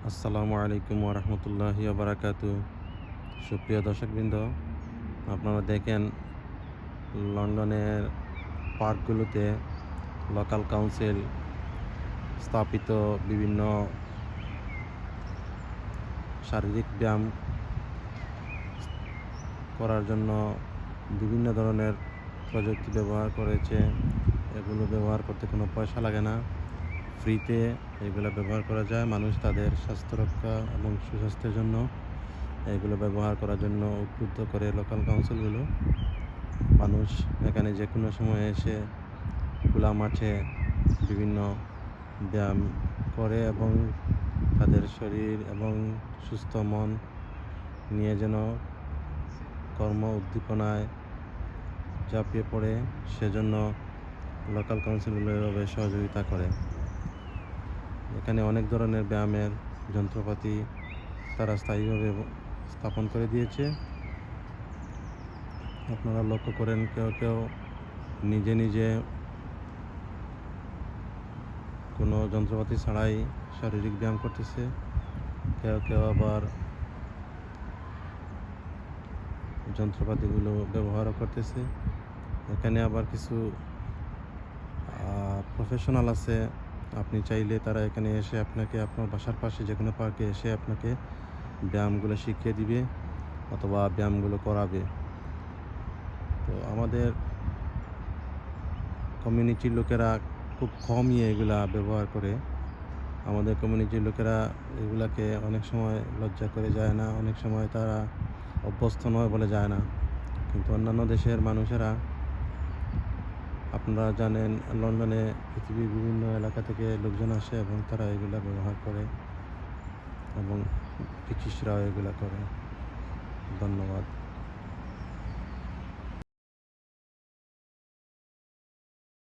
আসসালামু আলাইকুম ওরহমতুল্লাহি বারাকাতু। সুপ্রিয় দর্শকবৃন্দ, আপনারা দেখেন লন্ডনের পার্কগুলোতে লোকাল কাউন্সিল স্থাপিত বিভিন্ন শারীরিক ব্যায়াম করার জন্য বিভিন্ন ধরনের প্রযুক্তি ব্যবহার করেছে। এগুলো ব্যবহার করতে কোনো পয়সা লাগে না, ফ্রিতে এগুলো ব্যবহার করা যায়। মানুষ তাদের স্বাস্থ্য রক্ষা এবং সুস্বাস্থ্যের জন্য এগুলো ব্যবহার করার জন্য উদ্বুদ্ধ করে লোকাল কাউন্সিলগুলো। মানুষ এখানে যে কোনো সময় এসে খোলা মাঠে বিভিন্ন ব্যায়াম করে এবং তাদের শরীর এবং সুস্থ মন নিয়ে যেন কর্ম উদ্দীপনায় ঝাঁপিয়ে পড়ে, সেজন্য লোকাল কাউন্সিলগুলো এভাবে সহযোগিতা করে। এখানে অনেক ধরনের ব্যায়ামের যন্ত্রপাতি তারা স্থায়ীভাবে স্থাপন করে দিয়েছে। আপনারা লক্ষ্য করেন কেউ কেউ নিজে নিজে কোনো যন্ত্রপাতি ছাড়াই শারীরিক ব্যায়াম করতেছে, কেউ কেউ আবার যন্ত্রপাতিগুলো ব্যবহারও করতেছে। এখানে আবার কিছু প্রফেশনাল আছে, আপনি চাইলে তারা এখানে এসে আপনাকে আপনার বাসার পাশে যে কোনো পার্কে এসে আপনাকে ব্যায়ামগুলো শিখিয়ে দিবে অথবা ব্যায়ামগুলো করাবে। তো আমাদের কমিউনিটির লোকেরা খুব কমই এগুলা ব্যবহার করে। আমাদের কমিউনিটির লোকেরা এগুলাকে অনেক সময় লজ্জা করে যায় না, অনেক সময় তারা অভ্যস্ত নয় বলে যায় না। কিন্তু অন্যান্য দেশের মানুষেরা, আপনারা জানেন লন্ডনে পৃথিবীর বিভিন্ন এলাকা থেকে লোকজন আসে এবং তারা এগুলা ব্যবহার করে এবং ব্রিটিশরাও এগুলা করে। ধন্যবাদ।